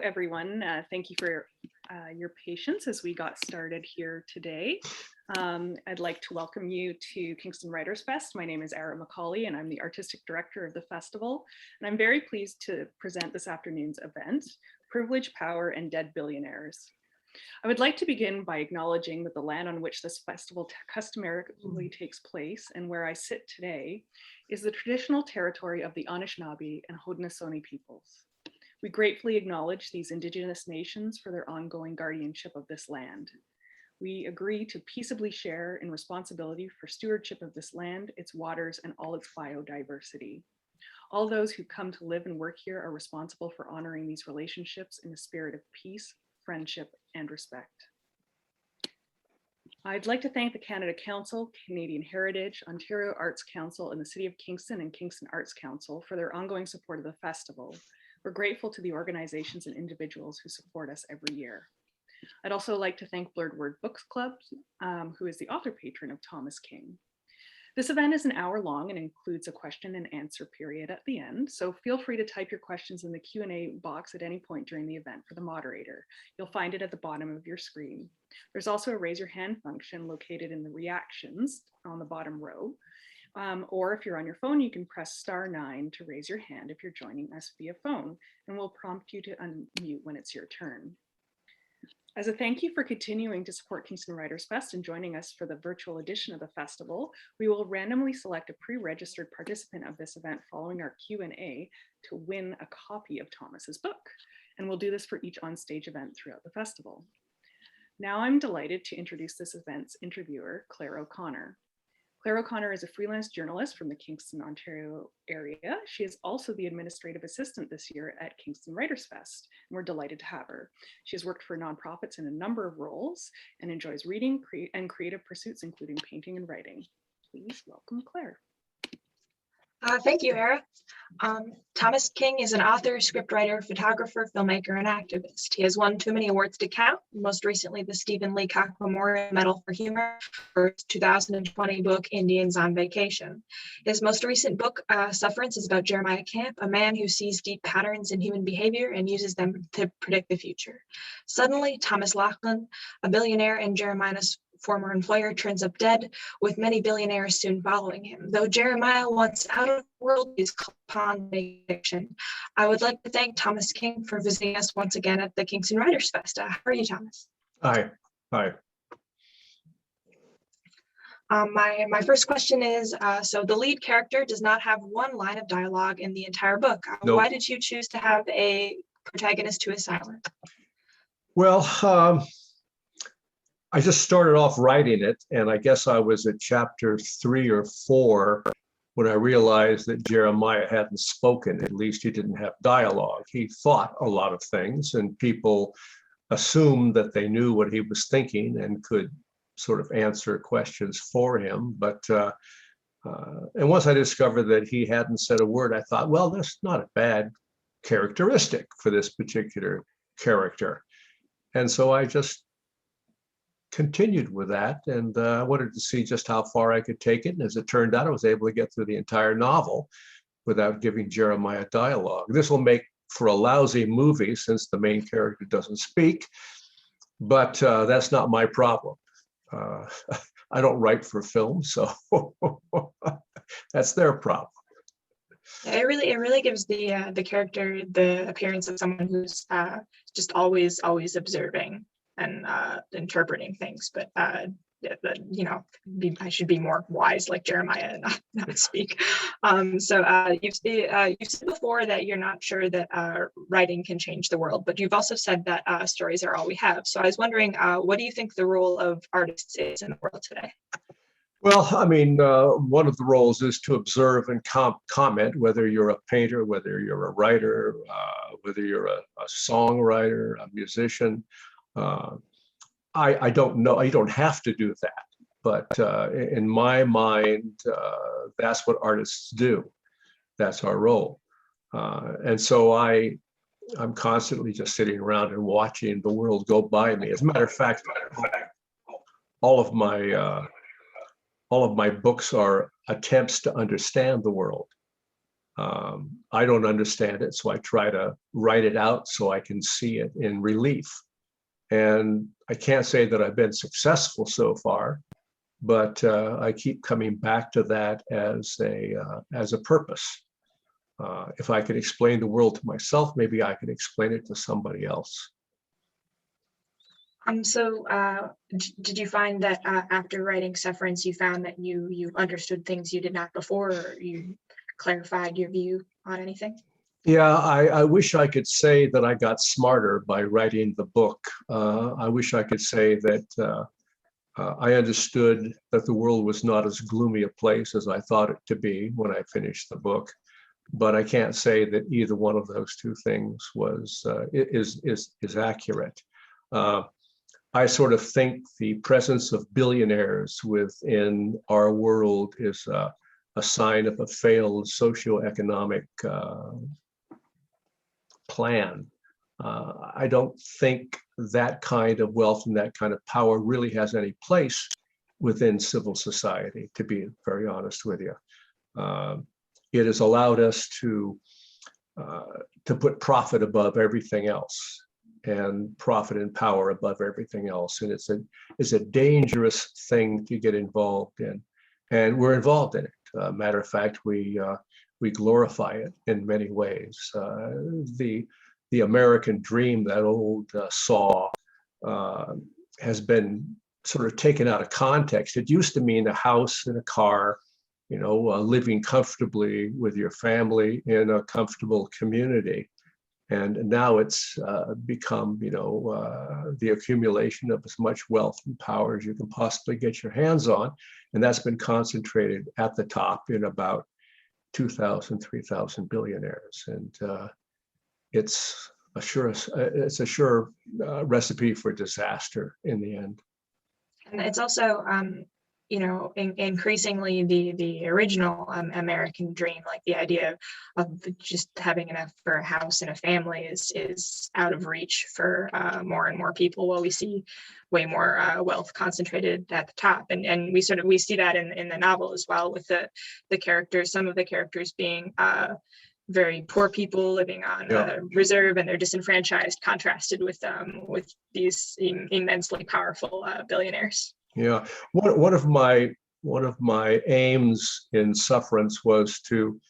Everyone. Thank you for your patience as we got started here today. I'd like to welcome you to Kingston WritersFest. My name is Ara McCauley and I'm the Artistic Director of the festival. And I'm very pleased to present this afternoon's event, Privilege, Power, and Dead Billionaires. I would like to begin by acknowledging that the land on which this festival customarily takes place and where I sit today is the traditional territory of the Anishinaabe and Haudenosaunee peoples. We gratefully acknowledge these Indigenous nations for their ongoing guardianship of this land. We agree to peaceably share in responsibility for stewardship of this land, its waters, and all its biodiversity. All those who come to live and work here are responsible for honoring these relationships in a spirit of peace, friendship, and respect. I'd like to thank the Canada Council, Canadian Heritage, Ontario Arts Council, and the City of Kingston and Kingston Arts Council for their ongoing support of the festival. We're grateful to the organizations and individuals who support us every year. I'd also like to thank Blurred Word Books Club, who is the author patron of Thomas King. This event is an hour long and includes a question and answer period at the end, so feel free to type your questions in the Q&A box at any point during the event for the moderator. You'll find it at the bottom of your screen. There's also a raise your hand function located in the reactions on the bottom row. Or if you're on your phone, you can press *9 to raise your hand if you're joining us via phone, and we'll prompt you to unmute when it's your turn. As a thank you for continuing to support Kingston WritersFest and joining us for the virtual edition of the festival, we will randomly select a pre-registered participant of this event following our Q&A to win a copy of Thomas's book. And we'll do this for each onstage event throughout the festival. Now I'm delighted to introduce this event's interviewer, Claire O'Connor. Claire O'Connor is a freelance journalist from the Kingston, Ontario area. She is also the administrative assistant this year at Kingston WritersFest, and we're delighted to have her. She has worked for nonprofits in a number of roles and enjoys reading and creative pursuits, including painting and writing. Please welcome Claire. Thank you, Ara. Thomas King is an author, scriptwriter, photographer, filmmaker, and activist. He has won too many awards to count, most recently the Stephen Leacock Memorial Medal for Humor for his 2020 book, Indians on Vacation. His most recent book, Sufferance, is about Jeremiah Camp, a man who sees deep patterns in human behavior and uses them to predict the future. Suddenly, Thomas Laughlin, a billionaire and Jeremiah's former employer, turns up dead, with many billionaires soon following him. Though Jeremiah wants out of the world, he's called upon fiction. I would like to thank Thomas King for visiting us once again at the Kingston WritersFest. How are you, Thomas? Hi. My first question is, so the lead character does not have one line of dialogue in the entire book. Nope. Why did you choose to have a protagonist who is silent? Well, I just started off writing it, and I guess I was at chapter 3 or 4 when I realized that Jeremiah hadn't spoken. At least he didn't have dialogue. He thought a lot of things, and people assumed that they knew what he was thinking and could sort of answer questions for him. And once I discovered that he hadn't said a word, I thought, well, that's not a bad characteristic for this particular character. And so I just continued with that, and I wanted to see just how far I could take it. And as it turned out, I was able to get through the entire novel without giving Jeremiah dialogue. This will make for a lousy movie since the main character doesn't speak, but that's not my problem. I don't write for film, so that's their problem. It really gives the character the appearance of someone who's just always observing and interpreting things, but you know, I should be more wise like Jeremiah and not speak. So you've said before that you're not sure that writing can change the world, but you've also said that stories are all we have. So I was wondering, what do you think the role of artists is in the world today? Well, I mean, one of the roles is to observe and comment, whether you're a painter, whether you're a writer, whether you're a songwriter, a musician. I don't know, you don't have to do that, but in my mind, that's what artists do. That's our role. And so I'm constantly just sitting around and watching the world go by me. As a matter of fact, all of my books are attempts to understand the world. I don't understand it, so I try to write it out so I can see it in relief. And I can't say that I've been successful so far, but I keep coming back to that as a purpose. If I could explain the world to myself, maybe I could explain it to somebody else. Did you find that after writing Sufferance, you found that you understood things you did not before, or you clarified your view on anything? Yeah, I wish I could say that I got smarter by writing the book. I wish I could say that I understood that the world was not as gloomy a place as I thought it to be when I finished the book. But I can't say that either one of those two things is accurate. I sort of think the presence of billionaires within our world is a sign of a failed socioeconomic plan. I don't think that kind of wealth and that kind of power really has any place within civil society, to be very honest with you. It has allowed us to put profit above everything else, and profit and power above everything else. And it's a dangerous thing to get involved in. And we're involved in it. Matter of fact, we glorify it in many ways. The American dream, that old saw, has been sort of taken out of context. It used to mean a house and a car, living comfortably with your family in a comfortable community. And now it's become, the accumulation of as much wealth and power as you can possibly get your hands on. And that's been concentrated at the top in about 2,000, 3,000 billionaires. And it's a sure recipe for disaster in the end. And it's also, increasingly the original American dream, like the idea of just having enough for a house and a family is out of reach for more and more people, while we see way more wealth concentrated at the top. And we see that in the novel as well, with the characters, some of the characters being very poor people living on reserve, and they're disenfranchised, contrasted with these immensely powerful billionaires. Yeah, one of my aims in Sufferance was to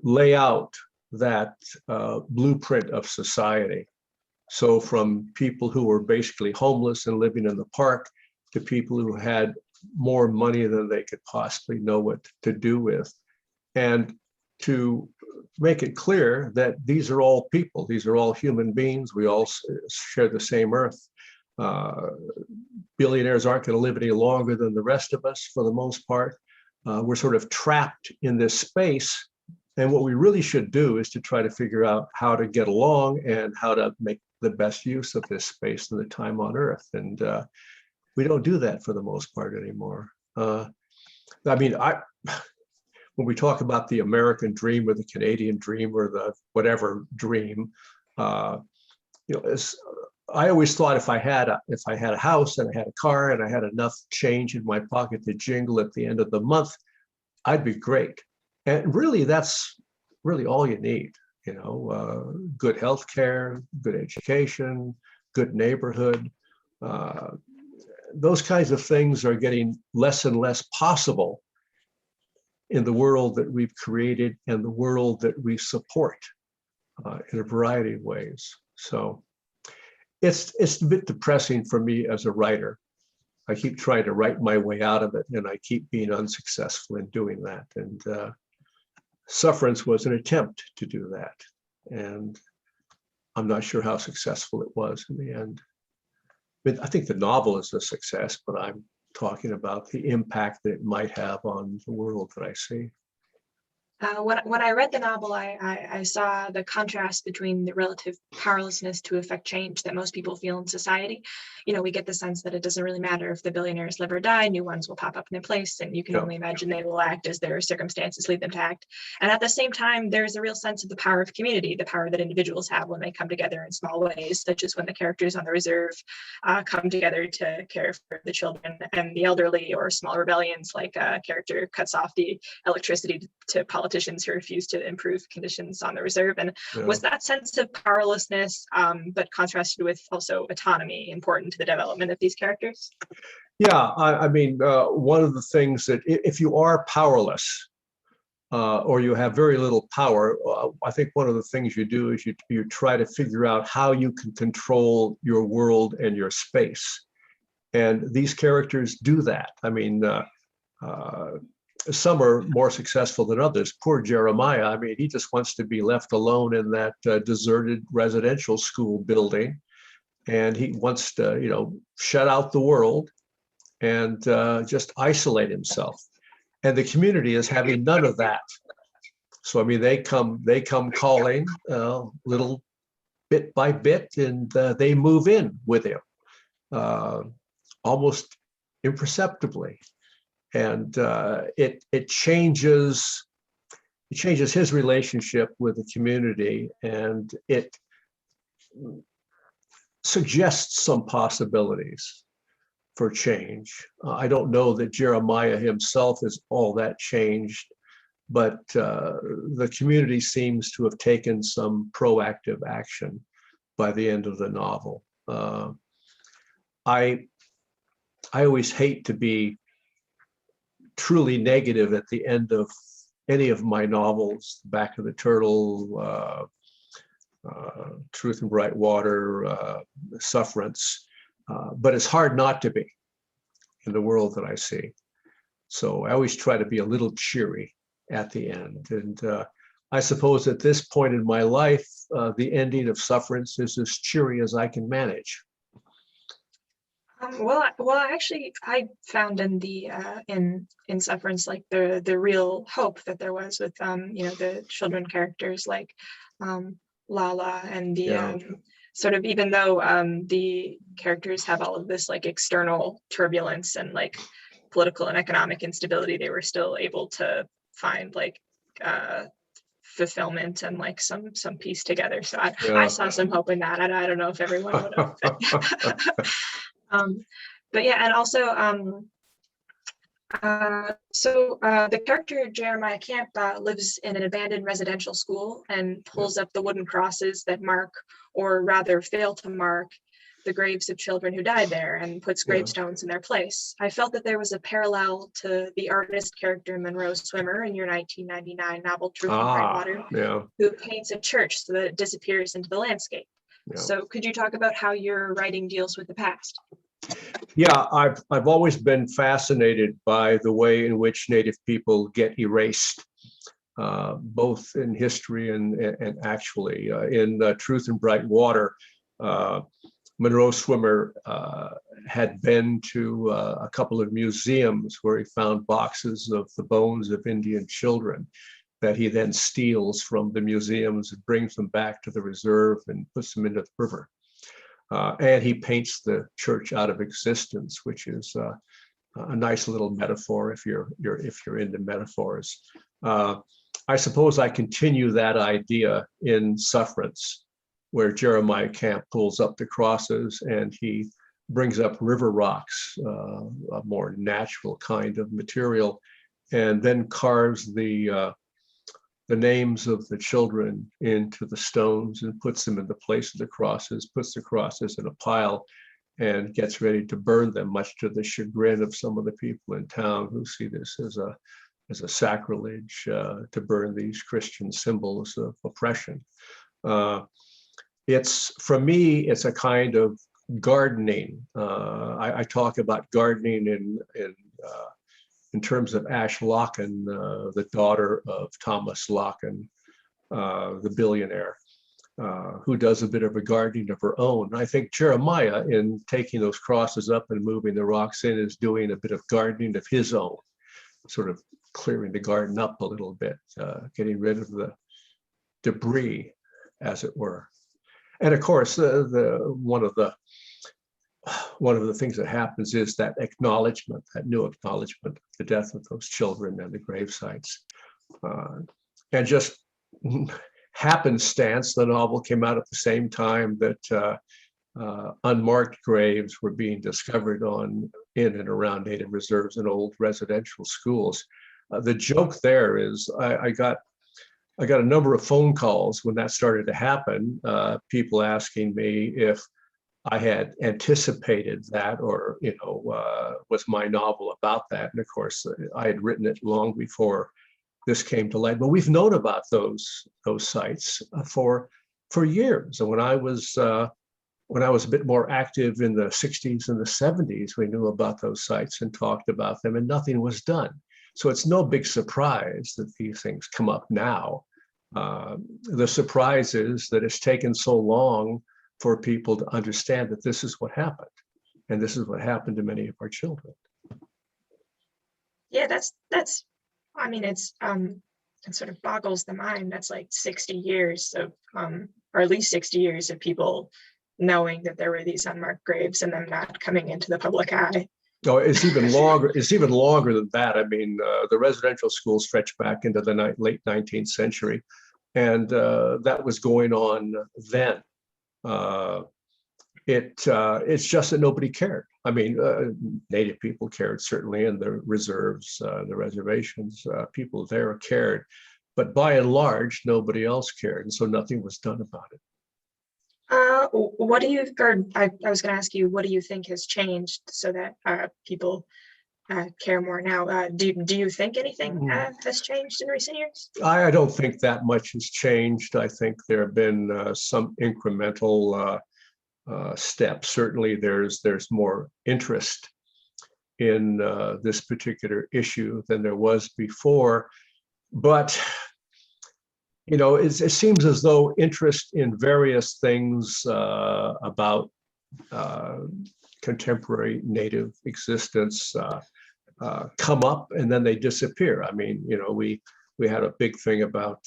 lay out that blueprint of society. So from people who were basically homeless and living in the park to people who had more money than they could possibly know what to do with, and to make it clear that these are all people, these are all human beings, we all share the same earth. Billionaires aren't going to live any longer than the rest of us for the most part. We're sort of trapped in this space. And what we really should do is to try to figure out how to get along and how to make the best use of this space and the time on Earth. And we don't do that for the most part anymore. When we talk about the American dream or the Canadian dream or the whatever dream, I always thought if I had a house and I had a car and I had enough change in my pocket to jingle at the end of the month, I'd be great. And really, that's really all you need. Good healthcare, good education, good neighborhood. Those kinds of things are getting less and less possible in the world that we've created and the world that we support in a variety of ways. So it's a bit depressing for me as a writer. I keep trying to write my way out of it, and I keep being unsuccessful in doing that. And Sufferance was an attempt to do that. And I'm not sure how successful it was in the end. I think the novel is a success, but I'm talking about the impact that it might have on the world that I see. When I read the novel, I saw the contrast between the relative powerlessness to affect change that most people feel in society. We get the sense that it doesn't really matter if the billionaires live or die, new ones will pop up in their place, and you can only imagine they will act as their circumstances lead them to act. And at the same time, there's a real sense of the power of community, the power that individuals have when they come together in small ways, such as when the characters on the reserve come together to care for the children and the elderly, or small rebellions, like a character cuts off the electricity to politicians politicians who refused to improve conditions on the reserve. And Yeah. was that sense of powerlessness, but contrasted with also autonomy, important to the development of these characters? Yeah, I mean, one of the things that if you are powerless or you have very little power, I think one of the things you do is you try to figure out how you can control your world and your space. And these characters do that. I mean, some are more successful than others. Poor Jeremiah, I mean, he just wants to be left alone in that deserted residential school building. And he wants to, shut out the world and just isolate himself. And the community is having none of that. So, I mean, they come calling little bit by bit, and they move in with him almost imperceptibly. And it changes his relationship with the community, and it suggests some possibilities for change. I don't know that Jeremiah himself is all that changed, but the community seems to have taken some proactive action by the end of the novel. I always hate to be truly negative at the end of any of my novels, Back of the Turtle, Truth and Bright Water, Sufferance. But it's hard not to be in the world that I see. So I always try to be a little cheery at the end. And I suppose at this point in my life, the ending of Sufferance is as cheery as I can manage. Actually, I found in the in Sufferance like the real hope that there was with the children characters like Lala and the sort of, even though the characters have all of this like external turbulence and like political and economic instability, they were still able to find like fulfillment and like some peace together. So I saw some hope in that. I don't know if everyone would have. But yeah, and also the character Jeremiah Camp lives in an abandoned residential school and pulls up the wooden crosses that mark, or rather fail to mark, the graves of children who died there, and puts gravestones in their place. I felt that there was a parallel to the artist character Monroe Swimmer in your 1999 novel Truth and Bright Water, who paints a church so that it disappears into the landscape. So could you talk about how your writing deals with the past? Yeah, I've always been fascinated by the way in which Native people get erased, both in history and actually. In Truth and Bright Water, Monroe Swimmer had been to a couple of museums where he found boxes of the bones of Indian children that he then steals from the museums and brings them back to the reserve and puts them into the river. And he paints the church out of existence, which is a nice little metaphor if you're into metaphors. I suppose I continue that idea in Sufferance, where Jeremiah Camp pulls up the crosses and he brings up river rocks, a more natural kind of material, and then carves the names of the children into the stones and puts them in the place of the crosses, puts the crosses in a pile, and gets ready to burn them, much to the chagrin of some of the people in town who see this as a sacrilege to burn these Christian symbols of oppression. For me, it's a kind of gardening. I talk about gardening in terms of Ash Locken, the daughter of Thomas Locken, the billionaire, who does a bit of a gardening of her own. I think Jeremiah, in taking those crosses up and moving the rocks in, is doing a bit of gardening of his own, sort of clearing the garden up a little bit, getting rid of the debris, as it were. And of course, one of the things that happens is that acknowledgement, that new acknowledgement of the death of those children and the grave sites. And just happenstance, the novel came out at the same time that unmarked graves were being discovered in and around native reserves and old residential schools. The joke there is I got a number of phone calls when that started to happen, people asking me if I had anticipated that, or was my novel about that. And of course, I had written it long before this came to light. But we've known about those sites for years. And when I was a bit more active in the 60s and the 70s, we knew about those sites and talked about them, and nothing was done. So it's no big surprise that these things come up now. The surprise is that it's taken so long for people to understand that this is what happened, and this is what happened to many of our children. Yeah, that's I mean, it sort of boggles the mind. That's like 60 years of or at least 60 years of people knowing that there were these unmarked graves and them not coming into the public eye. No, it's even longer. It's even longer than that. I mean, the residential schools stretch back into the late 19th century, and that was going on then. It's just that nobody cared. I mean, Native people cared, certainly, and the reserves, the reservations, people there cared, but by and large, nobody else cared, and so nothing was done about it. What do you, or I was going to ask you, what do you think has changed so that people care more now? Do you think anything has changed in recent years? I don't think that much has changed. I think there have been some incremental steps. Certainly, there's more interest in this particular issue than there was before, but it seems as though interest in various things about contemporary Native existence come up and then they disappear. I mean, we had a big thing about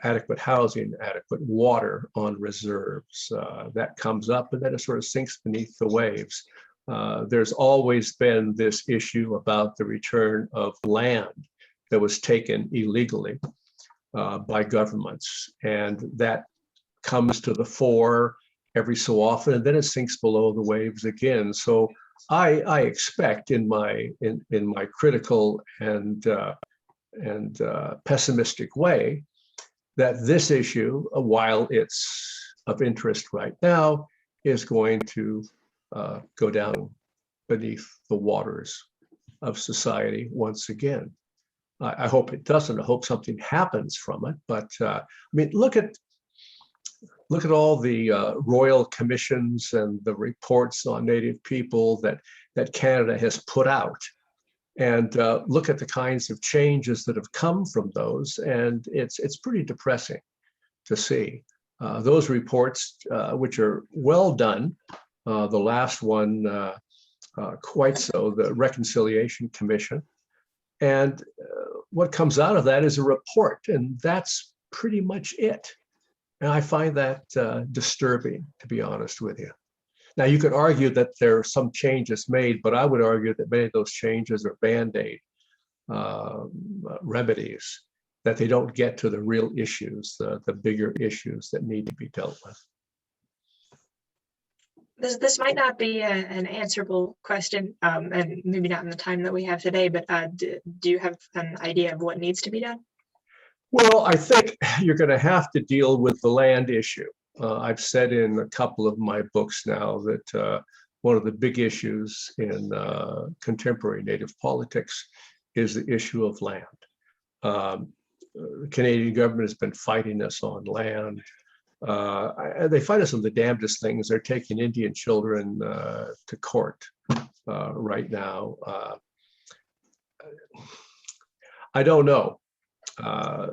adequate housing, adequate water on reserves. That comes up and then it sort of sinks beneath the waves. There's always been this issue about the return of land that was taken illegally by governments, and that comes to the fore every so often, and then it sinks below the waves again. So I expect in my critical and pessimistic way that this issue, while it's of interest right now, is going to go down beneath the waters of society once again. I hope it doesn't. I hope something happens from it. But I mean, look at all the royal commissions and the reports on Native people that Canada has put out, and look at the kinds of changes that have come from those. And it's pretty depressing to see those reports, which are well done. The last one, quite so, the Reconciliation Commission. And what comes out of that is a report, and that's pretty much it. And I find that disturbing, to be honest with you. Now, you could argue that there are some changes made, but I would argue that many of those changes are Band-Aid remedies, that they don't get to the real issues, the bigger issues that need to be dealt with. This might not be an answerable question, and maybe not in the time that we have today, but do you have an idea of what needs to be done? Well, I think you're going to have to deal with the land issue. I've said in a couple of my books now that one of the big issues in contemporary Native politics is the issue of land. The Canadian government has been fighting us on land. They fight us on the damnedest things. They're taking Indian children to court right now. I don't know.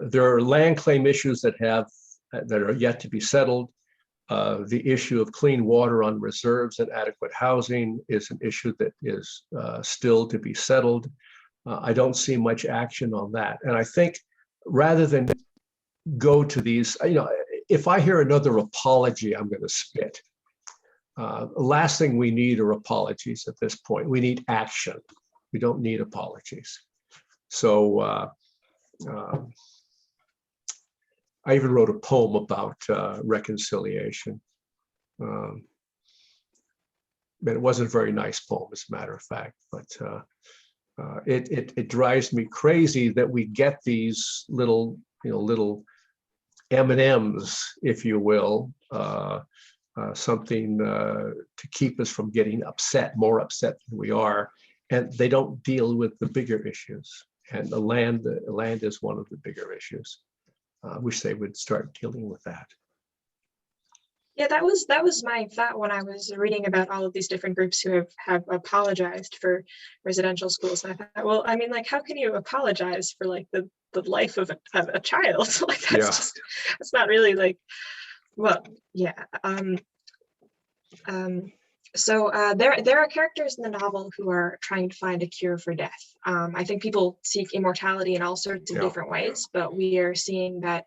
There are land claim issues that are yet to be settled. The issue of clean water on reserves and adequate housing is an issue that is still to be settled. I don't see much action on that. And I think rather than go to these, if I hear another apology, I'm going to spit. The last thing we need are apologies at this point. We need action. We don't need apologies. So I even wrote a poem about reconciliation. But it wasn't a very nice poem, as a matter of fact. But It drives me crazy that we get these little M&Ms, if you will, something to keep us from getting more upset than we are, and they don't deal with the bigger issues. And the land is one of the bigger issues. I wish they would start dealing with that. Yeah, that was my thought when I was reading about all of these different groups who have apologized for residential schools. And I thought, well, I mean, like, how can you apologize for like the life of a child? Like, that's not really like, well, yeah. So there are characters in the novel who are trying to find a cure for death. I think people seek immortality in all sorts of different ways, but we are seeing that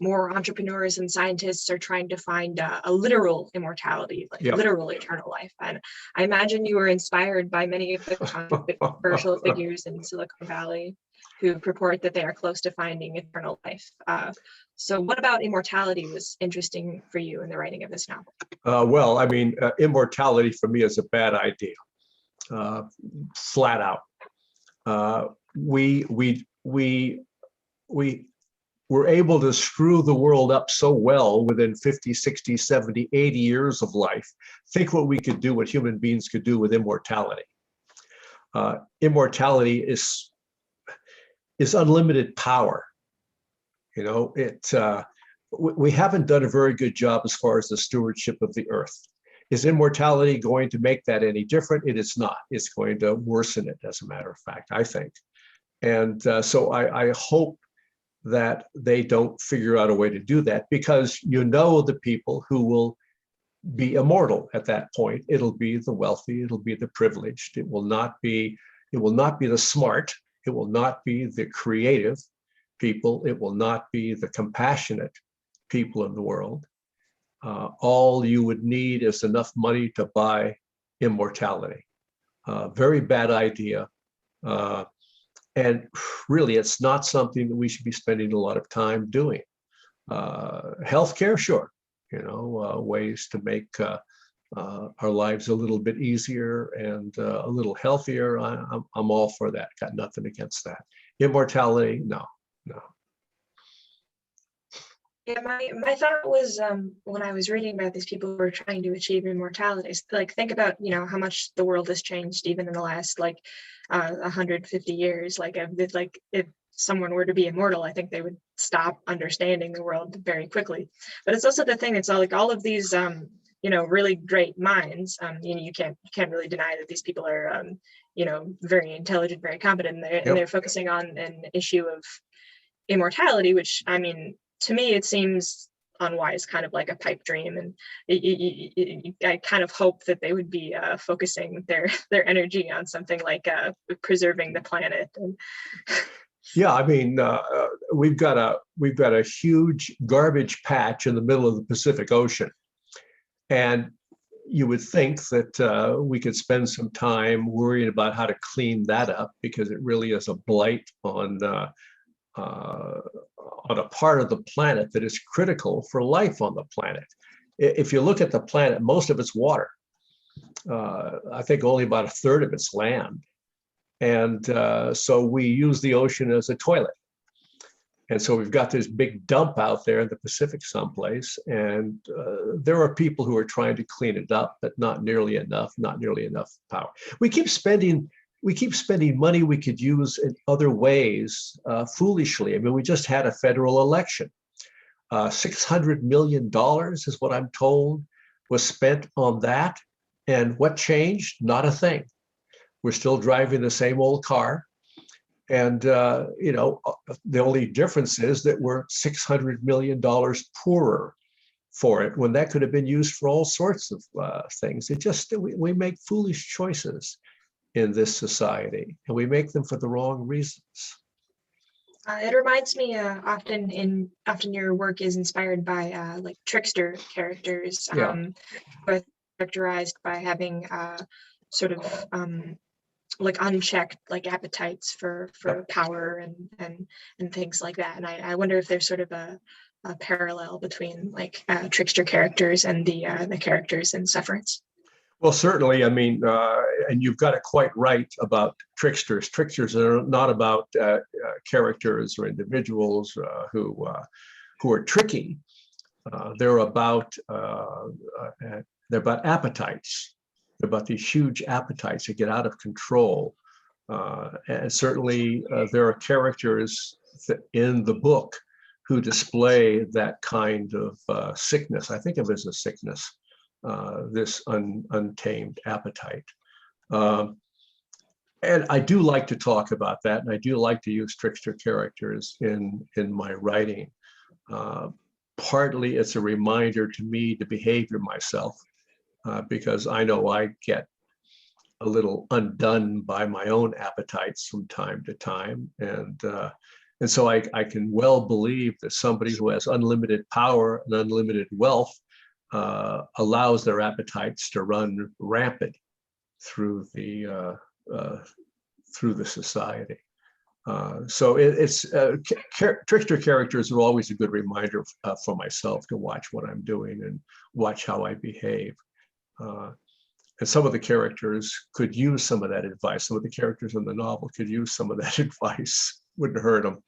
more entrepreneurs and scientists are trying to find a literal immortality, like literal eternal life. And I imagine you were inspired by many of the controversial figures in Silicon Valley who purport that they are close to finding eternal life. So what about immortality was interesting for you in the writing of this novel? Well, I mean, immortality for me is a bad idea, flat out. We were able to screw the world up so well within 50, 60, 70, 80 years of life. Think what we could do, what human beings could do with immortality. Immortality is unlimited power. You know, we haven't done a very good job as far as the stewardship of the earth. Is immortality going to make that any different? It is not. It's going to worsen it, as a matter of fact, I think. And so I hope that they don't figure out a way to do that, because the people who will be immortal at that point. It'll be the wealthy, it'll be the privileged. It will not be the smart. It will not be the creative people. It will not be the compassionate people in the world. All you would need is enough money to buy immortality. Very bad idea. And really, it's not something that we should be spending a lot of time doing. Healthcare, sure, ways to make our lives a little bit easier and a little healthier. I'm all for that. Got nothing against that. Immortality, no. Yeah, my thought was when I was reading about these people who are trying to achieve immortality, like think about how much the world has changed even in the last 150 years. Like if someone were to be immortal, I think they would stop understanding the world very quickly. But it's also the thing, it's all of these really great minds. You can't really deny that these people are very intelligent, very competent, and they're focusing on an issue of immortality, which, I mean, to me, it seems unwise, kind of like a pipe dream. And I kind of hope that they would be focusing their energy on something like preserving the planet. Yeah, I mean, we've got a huge garbage patch in the middle of the Pacific Ocean, and you would think that we could spend some time worrying about how to clean that up, because it really is a blight on a part of the planet that is critical for life on the planet. If you look at the planet, most of it's water. I think only about a third of it's land. And so we use the ocean as a toilet. And so we've got this big dump out there in the Pacific someplace. And there are people who are trying to clean it up, but not nearly enough power. We keep spending money we could use in other ways foolishly. I mean, we just had a federal election. $600 million is what I'm told was spent on that. And what changed? Not a thing. We're still driving the same old car. And, the only difference is that we're $600 million poorer for it, when that could have been used for all sorts of things. We make foolish choices in this society, and we make them for the wrong reasons. It reminds me often your work is inspired by trickster characters, who are characterized by having sort of unchecked appetites for power and things like that. And I wonder if there's sort of a parallel between trickster characters and the characters in Sufferance. Well, certainly. I mean, and you've got it quite right about tricksters. Tricksters are not about characters or individuals who are tricky. They're about appetites. They're about these huge appetites that get out of control. And certainly there are characters in the book who display that kind of sickness. I think of it as a sickness, this untamed appetite. And I do like to talk about that, and I do like to use trickster characters in my writing. Partly it's a reminder to me to behave myself, because I know I get a little undone by my own appetites from time to time. And so I can well believe that somebody who has unlimited power and unlimited wealth allows their appetites to run rampant through the society. So trickster characters are always a good reminder for myself to watch what I'm doing and watch how I behave. And some of the characters could use some of that advice. Some of the characters in the novel could use some of that advice. Wouldn't hurt them.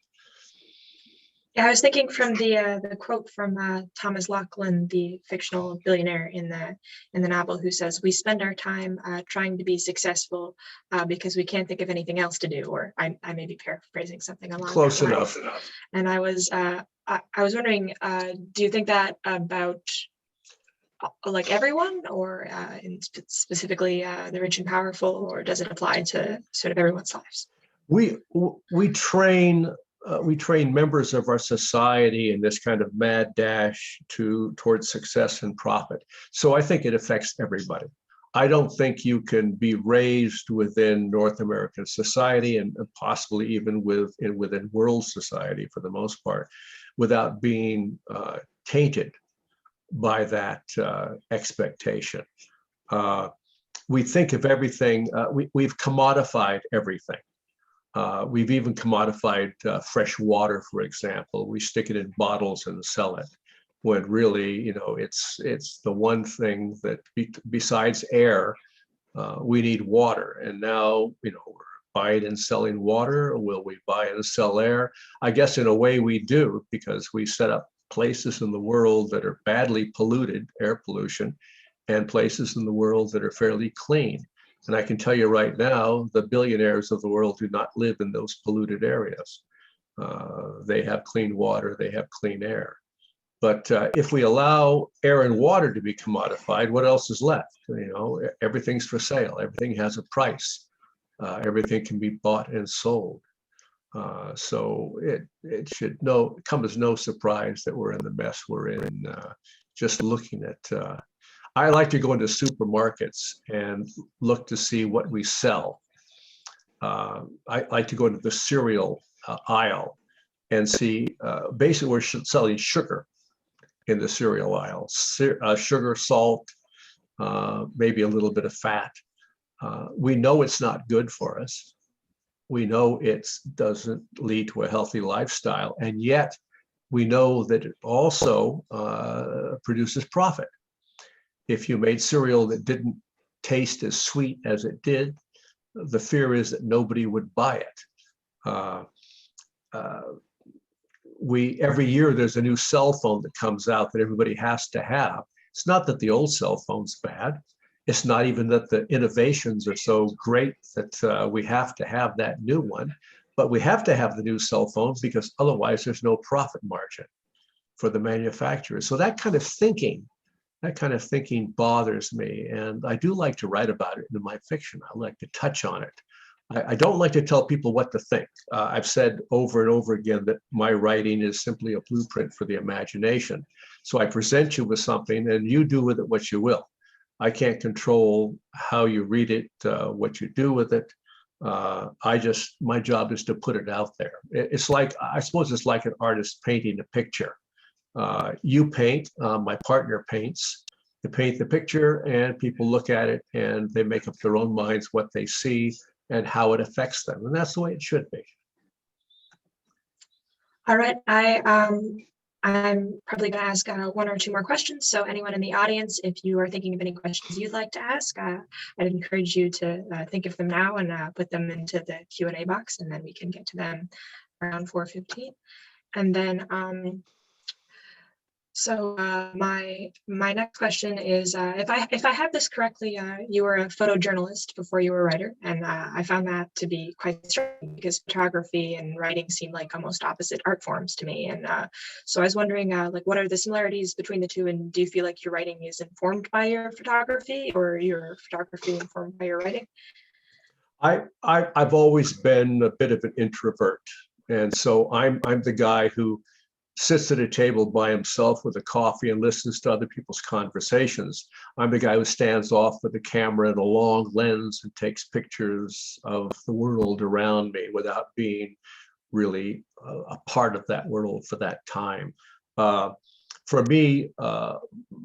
Yeah, I was thinking from the quote from Thomas Laughlin, the fictional billionaire in the novel, who says, "We spend our time trying to be successful because we can't think of anything else to do." Or I may be paraphrasing something along Close that enough. line. And I was wondering, do you think that about like everyone, or specifically the rich and powerful, or does it apply to sort of everyone's lives? We train members of our society in this kind of mad dash towards success and profit. So I think it affects everybody. I don't think you can be raised within North American society, and possibly even within world society for the most part, without being tainted by that expectation. We think of everything, we've commodified everything. We've even commodified fresh water, for example. We stick it in bottles and sell it, when really, it's the one thing that besides air, we need water. And now, we're buying and selling water. Will we buy and sell air? I guess in a way we do, because we set up places in the world that are badly polluted, air pollution, and places in the world that are fairly clean. And I can tell you right now, the billionaires of the world do not live in those polluted areas. They have clean water, they have clean air. But if we allow air and water to be commodified, what else is left? Everything's for sale, everything has a price, everything can be bought and sold. So it should come as no surprise that we're in the mess we're in. Just looking at, I like to go into supermarkets and look to see what we sell. I like to go into the cereal aisle and see, basically we're selling sugar in the cereal aisle. Sugar, salt, maybe a little bit of fat. We know it's not good for us. We know it doesn't lead to a healthy lifestyle, and yet we know that it also produces profit. If you made cereal that didn't taste as sweet as it did, the fear is that nobody would buy it. Every year there's a new cell phone that comes out that everybody has to have. It's not that the old cell phone's bad. It's not even that the innovations are so great that we have to have that new one, but we have to have the new cell phone because otherwise there's no profit margin for the manufacturers. So that kind of thinking bothers me. And I do like to write about it in my fiction. I like to touch on it. I don't like to tell people what to think. I've said over and over again that my writing is simply a blueprint for the imagination. So I present you with something and you do with it what you will. I can't control how you read it, what you do with it. My job is to put it out there. It's like, I suppose it's like an artist painting a picture. You paint, my partner paints. You paint the picture and people look at it and they make up their own minds what they see and how it affects them. And that's the way it should be. All right, I'm probably going to ask one or two more questions. So anyone in the audience, if you are thinking of any questions you'd like to ask, I'd encourage you to think of them now and put them into the Q&A box, and then we can get to them around 4:15. And then my next question is, if I have this correctly, you were a photojournalist before you were a writer, and I found that to be quite striking because photography and writing seem like almost opposite art forms to me. And so I was wondering, like, what are the similarities between the two, and do you feel like your writing is informed by your photography, or your photography informed by your writing? I've always been a bit of an introvert, and so I'm the guy who sits at a table by himself with a coffee and listens to other people's conversations. I'm the guy who stands off with a camera and a long lens and takes pictures of the world around me without being really a part of that world for that time. For me,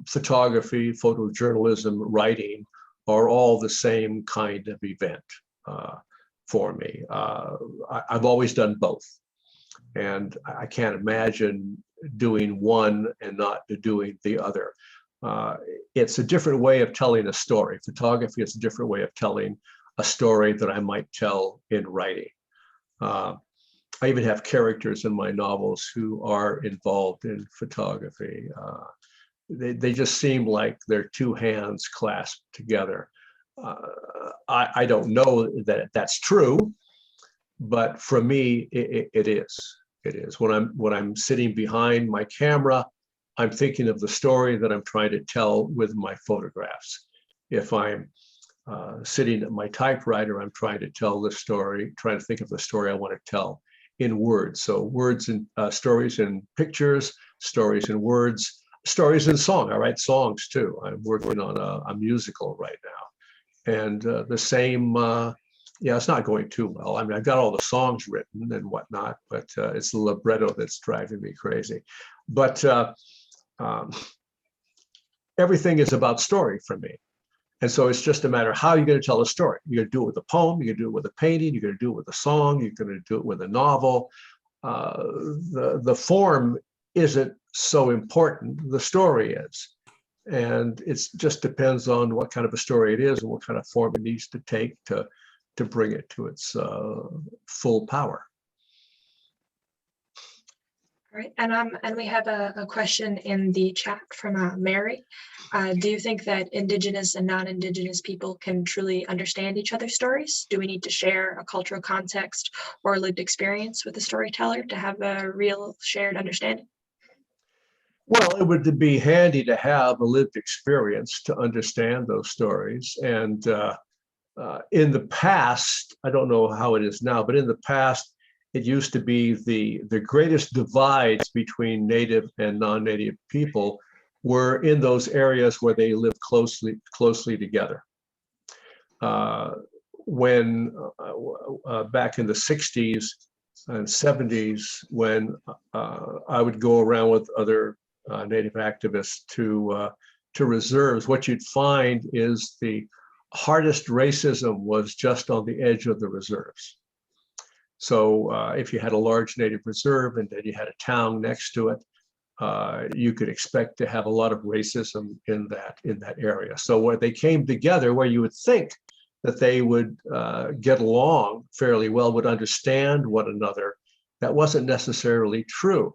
photography, photojournalism, writing are all the same kind of event for me. I've always done both. And I can't imagine doing one and not doing the other. It's a different way of telling a story. Photography is a different way of telling a story that I might tell in writing. I even have characters in my novels who are involved in photography. They just seem like they're two hands clasped together. I don't know that that's true, but for me, it is. It is. When I'm sitting behind my camera, I'm thinking of the story that I'm trying to tell with my photographs. If I'm sitting at my typewriter, I'm trying to tell the story, trying to think of the story I want to tell in words. So words and stories in pictures, stories in words, stories in song. I write songs too. I'm working on a musical right now. And the same, yeah, it's not going too well. I mean, I've got all the songs written and whatnot, but it's the libretto that's driving me crazy. But everything is about story for me. And so it's just a matter of how you're going to tell a story. You're going to do it with a poem, you're going to do it with a painting, you're going to do it with a song, you're going to do it with a novel. The form isn't so important, the story is. And it just depends on what kind of a story it is and what kind of form it needs to take to bring it to its full power. All right, and we have a question in the chat from Mary. Do you think that Indigenous and non-Indigenous people can truly understand each other's stories? Do we need to share a cultural context or lived experience with the storyteller to have a real shared understanding? Well, it would be handy to have a lived experience to understand those stories. And in the past, I don't know how it is now, but in the past, it used to be the greatest divides between native and non-native people were in those areas where they lived closely together. When back in the 60s and 70s, when I would go around with other native activists to reserves, what you'd find is the hardest racism was just on the edge of the reserves. So if you had a large native reserve and then you had a town next to it, you could expect to have a lot of racism in that area. So where they came together, where you would think that they would get along fairly well, would understand one another, that wasn't necessarily true.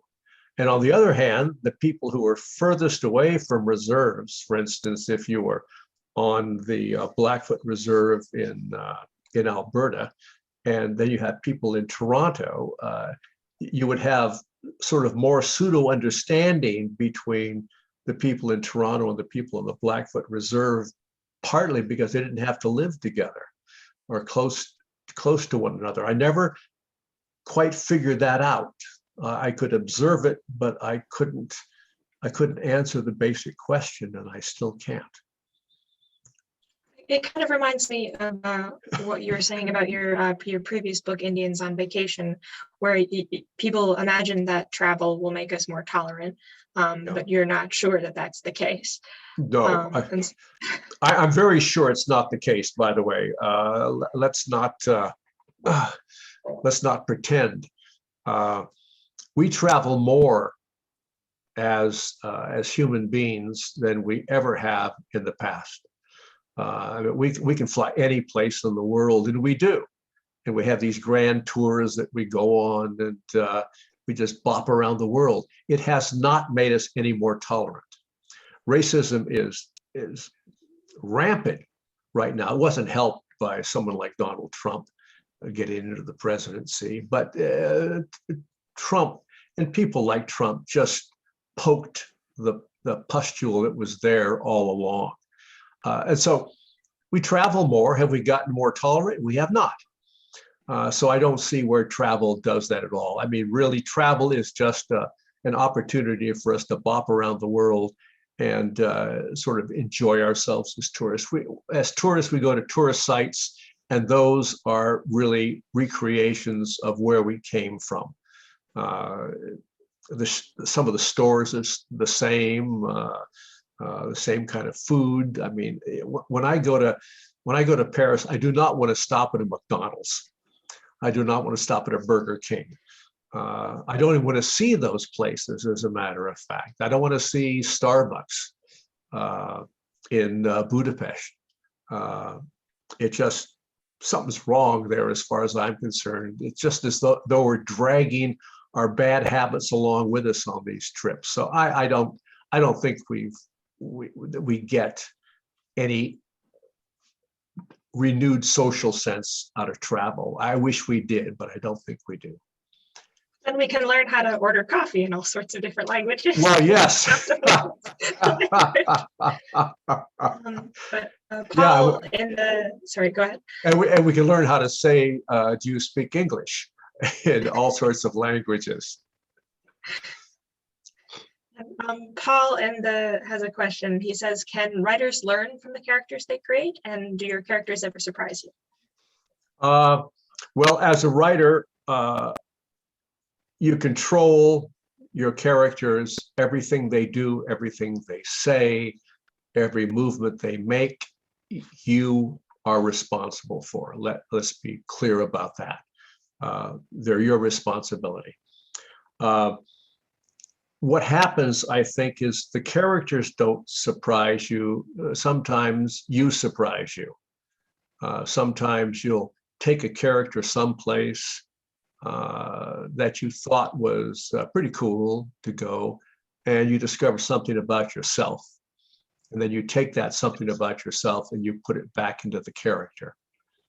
And on the other hand, the people who were furthest away from reserves, for instance, if you were on the Blackfoot Reserve in Alberta, and then you have people in Toronto, you would have sort of more pseudo understanding between the people in Toronto and the people in the Blackfoot Reserve, partly because they didn't have to live together or close to one another. I never quite figured that out. I could observe it, but I couldn't answer the basic question, and I still can't. It kind of reminds me of what you were saying about your previous book, Indians on Vacation, where people imagine that travel will make us more tolerant, but you're not sure that that's the case. No, I'm very sure it's not the case. By the way, let's not pretend. We travel more as human beings than we ever have in the past. We can fly any place in the world, and we do. And we have these grand tours that we go on, and we just bop around the world. It has not made us any more tolerant. Racism is rampant right now. It wasn't helped by someone like Donald Trump getting into the presidency, but Trump and people like Trump just poked the pustule that was there all along. And so we travel more. Have we gotten more tolerant? We have not. So I don't see where travel does that at all. I mean, really, travel is just an opportunity for us to bop around the world and sort of enjoy ourselves as tourists. As tourists, we go to tourist sites, and those are really recreations of where we came from. Some of the stores is the same kind of food. I mean, when I go to Paris, I do not want to stop at a McDonald's. I do not want to stop at a Burger King. I don't even want to see those places, as a matter of fact. I don't want to see Starbucks in Budapest. It just, something's wrong there as far as I'm concerned. It's just as though we're dragging our bad habits along with us on these trips. So I don't think we get any renewed social sense out of travel. I wish we did, but I don't think we do. And we can learn how to order coffee in all sorts of different languages. Well, yes. But Paul, sorry, go ahead. And we can learn how to say, do you speak English, in all sorts of languages. Paul has a question. He says, can writers learn from the characters they create? And do your characters ever surprise you? Well, as a writer, you control your characters, everything they do, everything they say, every movement they make, you are responsible for. Let's be clear about that. They're your responsibility. What happens, I think, is the characters don't surprise you. Sometimes you surprise you. Sometimes you'll take a character someplace that you thought was pretty cool to go, and you discover something about yourself. And then you take that something about yourself and you put it back into the character.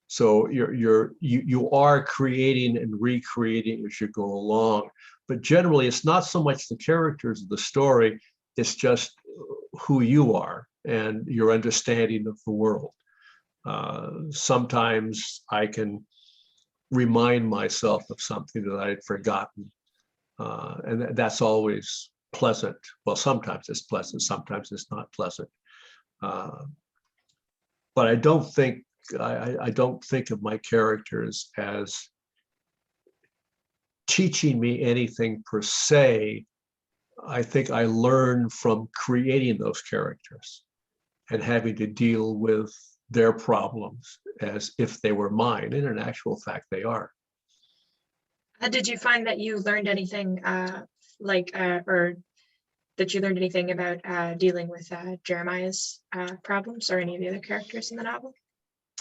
So you are creating and recreating as you go along. But generally, it's not so much the characters of the story, it's just who you are and your understanding of the world. Sometimes I can remind myself of something that I had forgotten. And that's always pleasant. Well, sometimes it's pleasant, sometimes it's not pleasant. But I don't think of my characters as teaching me anything per se. I think I learn from creating those characters and having to deal with their problems as if they were mine, and in actual fact, they are. Did you find that you learned anything or that you learned anything about dealing with Jeremiah's problems or any of the other characters in the novel?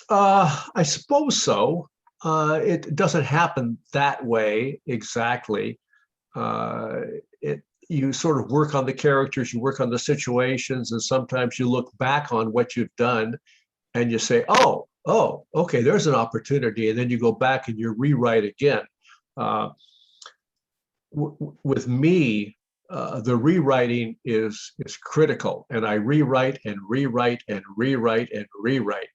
I suppose so. It doesn't happen that way exactly. You sort of work on the characters, you work on the situations, and sometimes you look back on what you've done and you say, oh, okay, there's an opportunity. And then you go back and you rewrite again. With me, the rewriting is critical, and I rewrite and rewrite and rewrite and rewrite.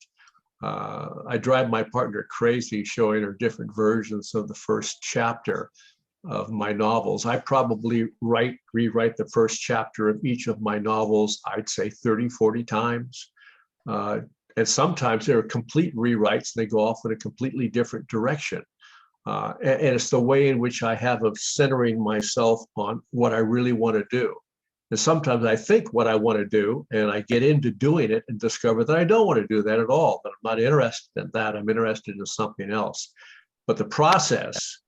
I drive my partner crazy showing her different versions of the first chapter of my novels. I probably rewrite the first chapter of each of my novels, I'd say 30, 40 times. And sometimes they're complete rewrites and they go off in a completely different direction. And it's the way in which I have of centering myself on what I really want to do. And sometimes I think what I want to do, and I get into doing it and discover that I don't want to do that at all, that I'm not interested in that. I'm interested in something else. But the process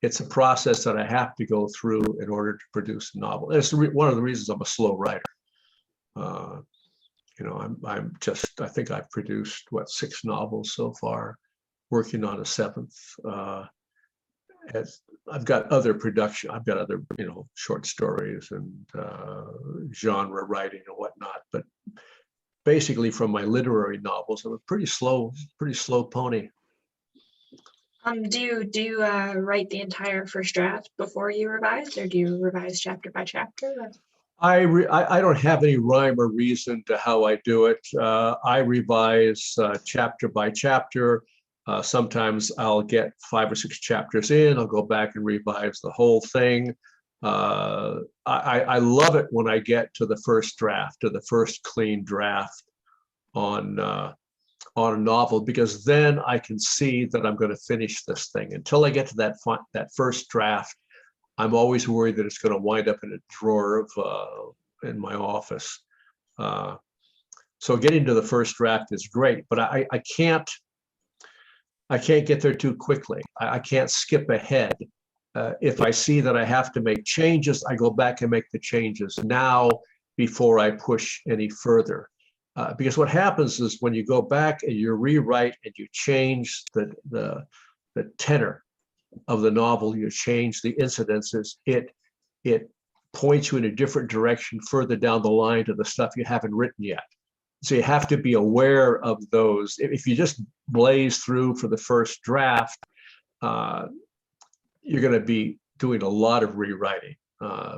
it's a process that I have to go through in order to produce a novel. And it's one of the reasons I'm a slow writer. I think I've produced 6 novels so far, working on a 7th. I've got other production. I've got other, short stories and genre writing and whatnot. But basically, from my literary novels, I'm a pretty slow pony. Do you write the entire first draft before you revise, or do you revise chapter by chapter? I don't have any rhyme or reason to how I do it. I revise chapter by chapter. Sometimes I'll get 5 or 6 chapters in. I'll go back and revise the whole thing. I love it when I get to the first draft, to the first clean draft on a novel, because then I can see that I'm going to finish this thing. Until I get to that first draft, I'm always worried that it's going to wind up in a drawer in my office. So getting to the first draft is great, but I can't get there too quickly. I can't skip ahead. If I see that I have to make changes, I go back and make the changes now before I push any further. Because what happens is when you go back and you rewrite and you change the tenor of the novel, you change the incidences, it points you in a different direction further down the line to the stuff you haven't written yet. So you have to be aware of those. If you just blaze through for the first draft, you're going to be doing a lot of rewriting.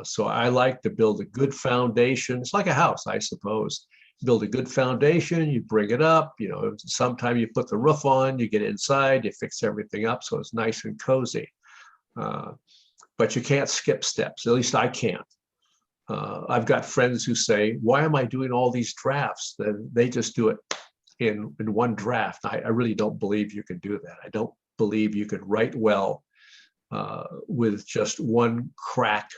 So I like to build a good foundation. It's like a house, I suppose. Build a good foundation, you bring it up, sometime you put the roof on, you get inside, you fix everything up so it's nice and cozy. But you can't skip steps, at least I can't. I've got friends who say, why am I doing all these drafts? They just do it in one draft. I really don't believe you can do that. I don't believe you can write well with just one crack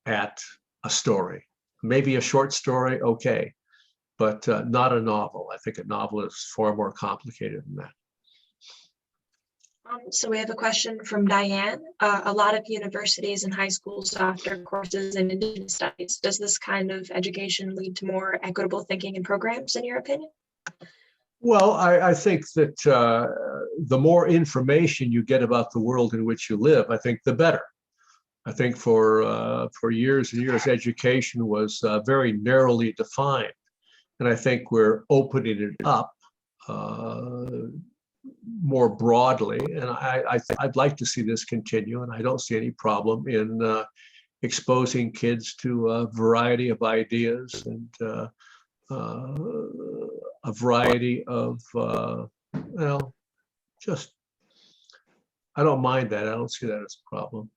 at a story. Maybe a short story, okay, but not a novel. I think a novel is far more complicated than that. So we have a question from Diane. A lot of universities and high schools offer courses in Indigenous studies. Does this kind of education lead to more equitable thinking and programs, in your opinion? Well, I think that the more information you get about the world in which you live, I think the better. I think for years and years, education was very narrowly defined. And I think we're opening it up more broadly. And I'd like to see this continue. And I don't see any problem in exposing kids to a variety of ideas and a variety of, just, I don't mind that. I don't see that as a problem.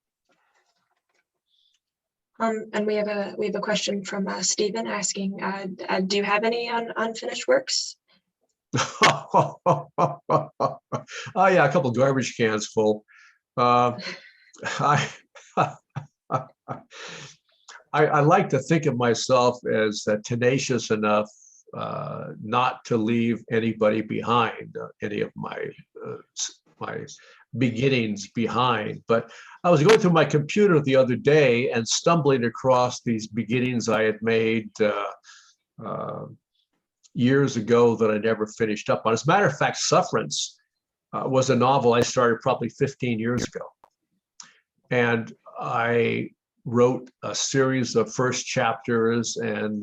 And we have a question from Stephen asking, do you have any unfinished works? Oh yeah, a couple of garbage cans full. I like to think of myself as tenacious enough not to leave anybody behind, any of my beginnings behind. But I was going through my computer the other day and stumbling across these beginnings I had made years ago that I never finished up on. As a matter of fact, Sufferance was a novel I started probably 15 years ago. And I wrote a series of first chapters and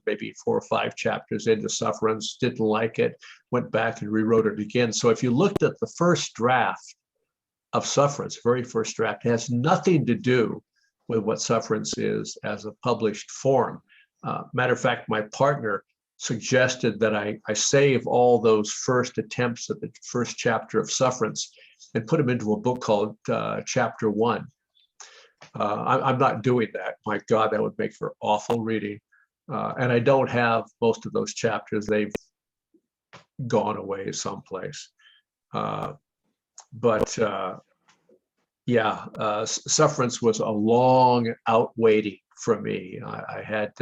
maybe 4 or 5 chapters into Sufferance, didn't like it, went back and rewrote it again. So if you looked at the first draft of Sufferance, very first draft, it has nothing to do with what Sufferance is as a published form. Matter of fact, my partner suggested that I save all those first attempts at the first chapter of Sufferance and put them into a book called Chapter 1. I'm not doing that. My God, that would make for awful reading. And I don't have most of those chapters. They've gone away someplace. Sufferance was a long outwaiting for me. I had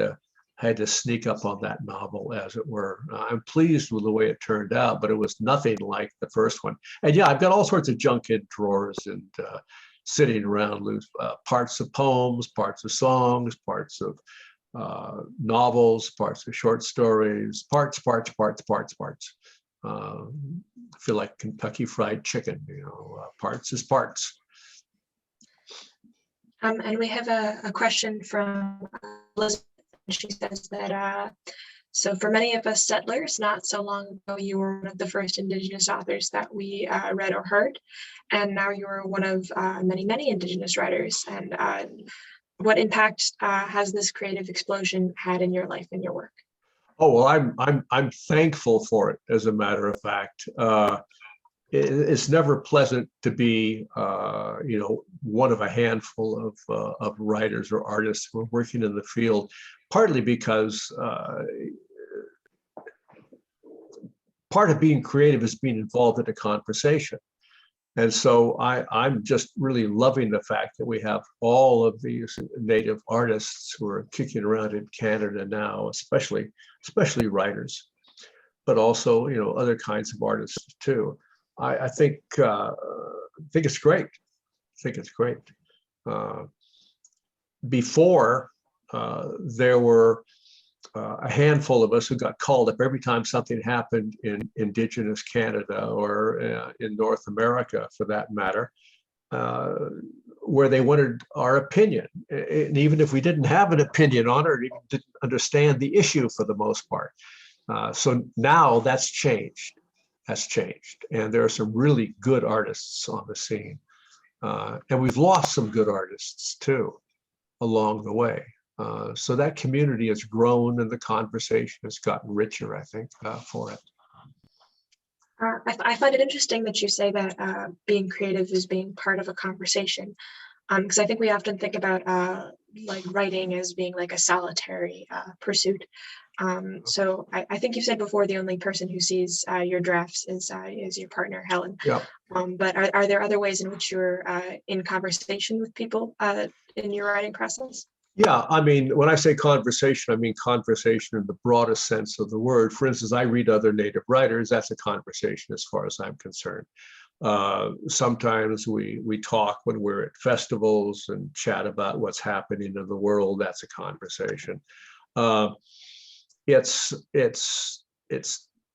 to sneak up on that novel, as it were. I'm pleased with the way it turned out, but it was nothing like the first one. And yeah, I've got all sorts of junk in drawers and sitting around loose parts of poems, parts of songs, parts of novels, parts of short stories, parts. I feel like Kentucky Fried Chicken, parts is parts. And we have a question from Elizabeth. She says that, so for many of us settlers, not so long ago, you were one of the first Indigenous authors that we read or heard. And now you're one of many Indigenous writers. And what impact has this creative explosion had in your life and your work? Oh, well, I'm thankful for it, as a matter of fact. It's never pleasant to be, one of a handful of writers or artists who are working in the field, partly because part of being creative is being involved in a conversation. And so I'm just really loving the fact that we have all of these Native artists who are kicking around in Canada now, especially writers, but also, other kinds of artists too. I think it's great. I think it's great. Before, there were a handful of us who got called up every time something happened in Indigenous Canada or in North America, for that matter, where they wanted our opinion. And even if we didn't have an opinion on it, or even didn't understand the issue for the most part. So now that's changed. And there are some really good artists on the scene. And we've lost some good artists too along the way. So that community has grown and the conversation has gotten richer, I think, for it. I find it interesting that you say that being creative is being part of a conversation, because I think we often think about like writing as being like a solitary pursuit. So I think you said before the only person who sees your drafts is your partner, Helen. Yeah. But are there other ways in which you're in conversation with people in your writing process? Yeah, I mean, when I say conversation, I mean conversation in the broadest sense of the word. For instance, I read other Native writers. That's a conversation as far as I'm concerned. Sometimes we talk when we're at festivals and chat about what's happening in the world. That's a conversation. It's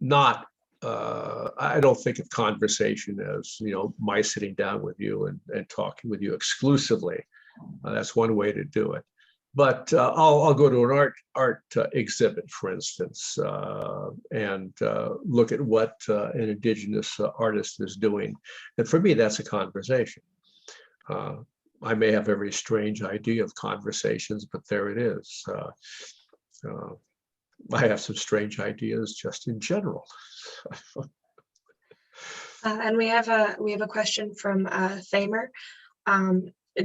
not. I don't think of conversation as my sitting down with you and talking with you exclusively. That's one way to do it. But I'll go to an art exhibit, for instance, and look at what an Indigenous artist is doing. And for me, that's a conversation. I may have a very strange idea of conversations, but there it is. I have some strange ideas just in general. And we have a question from Thamer.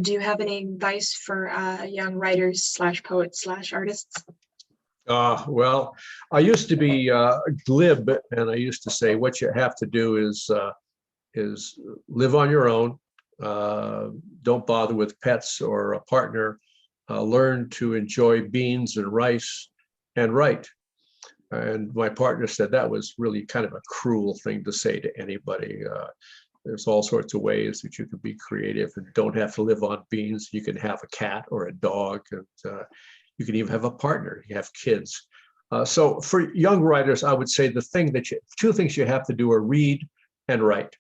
Do you have any advice for young writers / poets / artists? Well, I used to be glib, and I used to say what you have to do is live on your own. Don't bother with pets or a partner. Learn to enjoy beans and rice and write. And my partner said that was really kind of a cruel thing to say to anybody. There's all sorts of ways that you can be creative and don't have to live on beans. You can have a cat or a dog, and you can even have a partner. You have kids. So for young writers, I would say two things you have to do are read and write.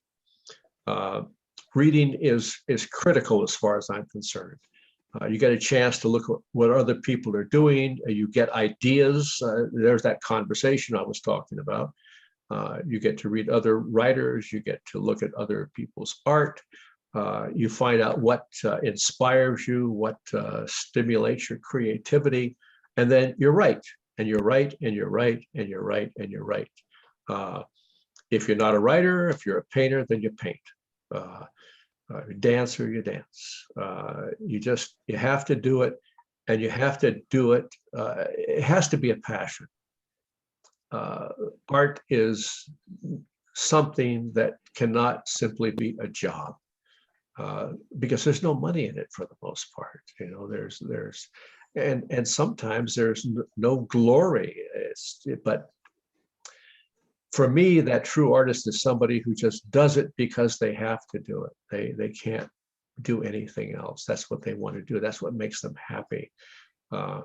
Reading is critical as far as I'm concerned. You get a chance to look at what other people are doing. You get ideas. There's that conversation I was talking about. You get to read other writers. You get to look at other people's art. You find out what inspires you, what stimulates your creativity, and then you write, and you write, and you write, and you write, and you write. If you're not a writer, if you're a painter, then you paint. Dancer, you dance. You have to do it, and you have to do it. It has to be a passion. Art is something that cannot simply be a job, because there's no money in it for the most part. And sometimes there's no glory. But for me, that true artist is somebody who just does it because they have to do it. They can't do anything else. That's what they want to do. That's what makes them happy. Uh,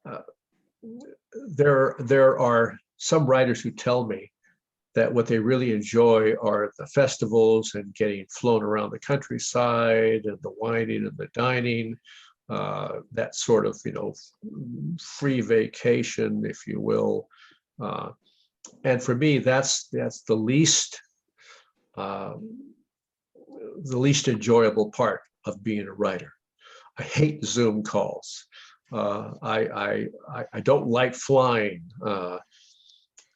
uh, there are some writers who tell me that what they really enjoy are the festivals and getting flown around the countryside and the wining and the dining, that sort of, free vacation, if you will. And for me, that's the least enjoyable part of being a writer. I hate Zoom calls. I don't like flying.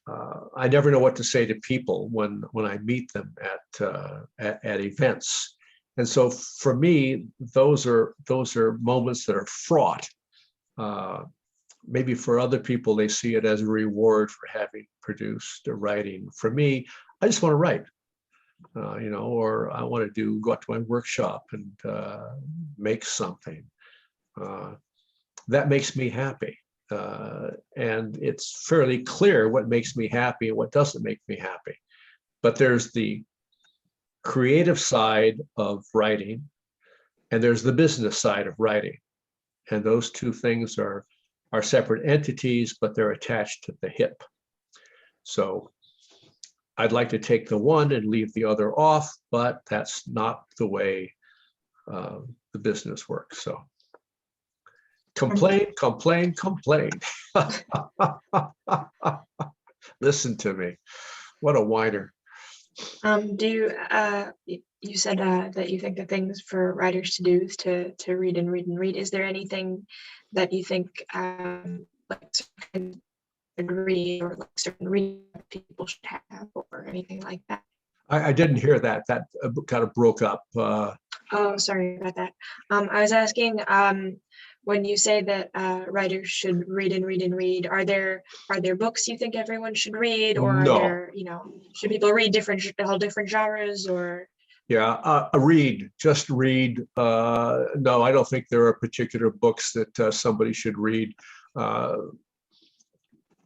I never know what to say to people when I meet them at events. And so for me, those are moments that are fraught. Maybe for other people, they see it as a reward for having produced a writing. For me, I just want to write, or I want to go out to my workshop and make something. That makes me happy. And it's fairly clear what makes me happy and what doesn't make me happy. But there's the creative side of writing, and there's the business side of writing. And those two things are separate entities, but they're attached to the hip. So I'd like to take the one and leave the other off, but that's not the way the business works. So complain. Listen to me. What a whiner. You said that you think the things for writers to do is to read and read and read. Is there anything that you think like certain read or like certain read people should have or anything like that? I didn't hear that. That kind of broke up. Oh, sorry about that. I was asking, when you say that writers should read and read and read, are there books you think everyone should read, or No. are there, should people read all different genres, or? Yeah, just read. No, I don't think there are particular books that somebody should read. I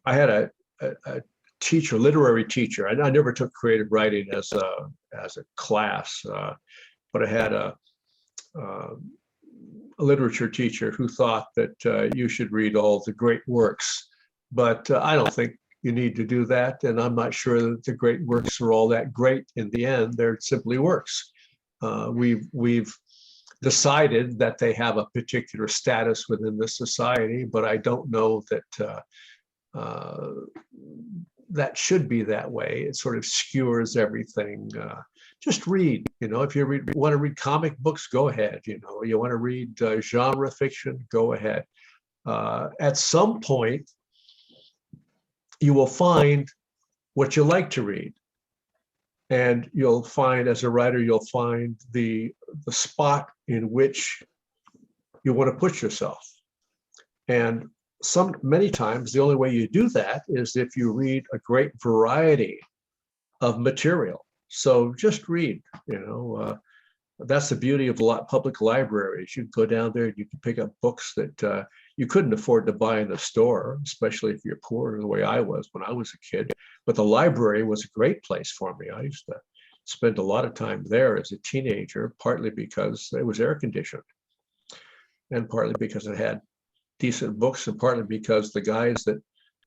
had a teacher, literary teacher. I never took creative writing as a class, but I had a literature teacher who thought that you should read all the great works, but I don't think you need to do that, and I'm not sure that the great works are all that great in the end. They're simply works. We've decided that they have a particular status within the society, but I don't know that that should be that way. It sort of skewers everything. Just read, if you want to read comic books, go ahead. You want to read genre fiction, go ahead. At some point, you will find what you like to read. And you'll find, as a writer, you'll find the spot in which you want to put yourself. And many times, the only way you do that is if you read a great variety of material. So just read, that's the beauty of public libraries. You can go down there and you can pick up books that you couldn't afford to buy in the store, especially if you're poor, the way I was when I was a kid. But the library was a great place for me. I used to spend a lot of time there as a teenager, partly because it was air conditioned, and partly because it had decent books, and partly because the guys that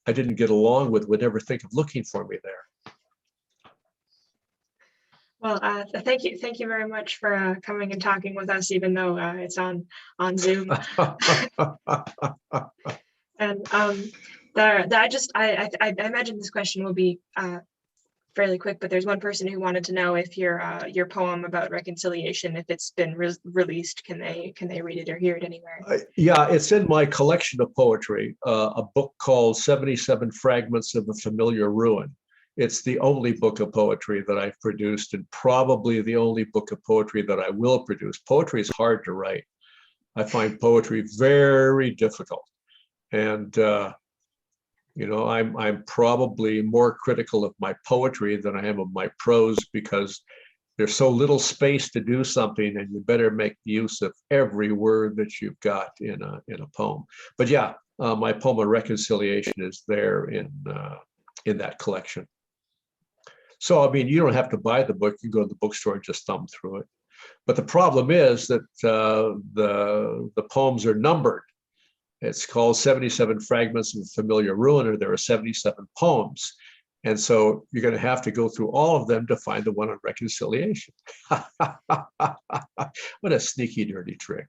I didn't get along with would never think of looking for me there. Well, thank you very much for coming and talking with us, even though it's on Zoom. And I imagine this question will be fairly quick, but there's one person who wanted to know if your poem about reconciliation, if it's been released, can they read it or hear it anywhere? Yeah, it's in my collection of poetry, a book called 77 Fragments of a Familiar Ruin. It's the only book of poetry that I've produced, and probably the only book of poetry that I will produce. Poetry is hard to write. I find poetry very difficult. And I'm probably more critical of my poetry than I am of my prose, because there's so little space to do something, and you better make use of every word that you've got in a poem. But yeah, my poem of reconciliation is there in that collection. So, I mean, you don't have to buy the book. You go to the bookstore and just thumb through it. But the problem is that the poems are numbered. It's called 77 Fragments of a Familiar Ruiner. There are 77 poems. And so you're going to have to go through all of them to find the one on reconciliation. What a sneaky, dirty trick.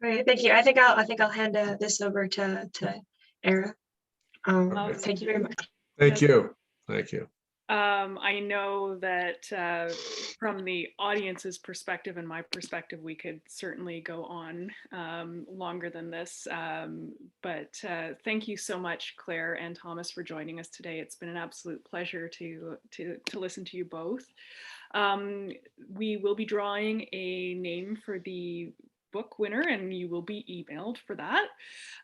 Right, thank you. I think I'll hand this over to Era. Thank you very much. Thank you. Thank you. I know that from the audience's perspective and my perspective, we could certainly go on longer than this. But thank you so much, Claire and Thomas, for joining us today. It's been an absolute pleasure to listen to you both. We will be drawing a name for the book winner, and you will be emailed for that.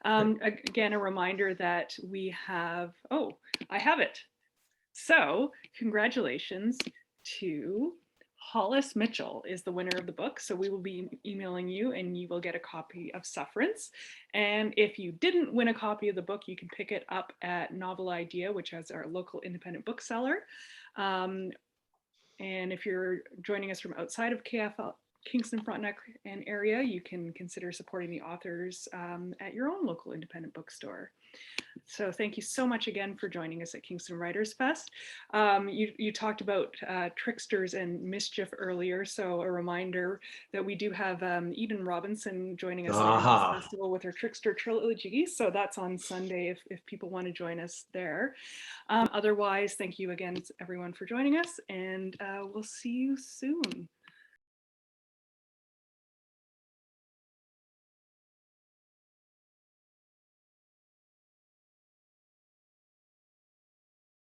Again, a reminder that we have, oh, I have it. So congratulations to Hollis Mitchell is the winner of the book. So we will be emailing you and you will get a copy of Sufferance. And if you didn't win a copy of the book, you can pick it up at Novel Idea, which is our local independent bookseller. And if you're joining us from outside of KFL, Kingston, Frontenac and area, you can consider supporting the authors at your own local independent bookstore. So thank you so much again for joining us at Kingston WritersFest. You talked about tricksters and mischief earlier, so a reminder that we do have Eden Robinson joining us at this festival with her Trickster Trilogy, so that's on Sunday if people want to join us there. Otherwise, thank you again everyone for joining us, and we'll see you soon.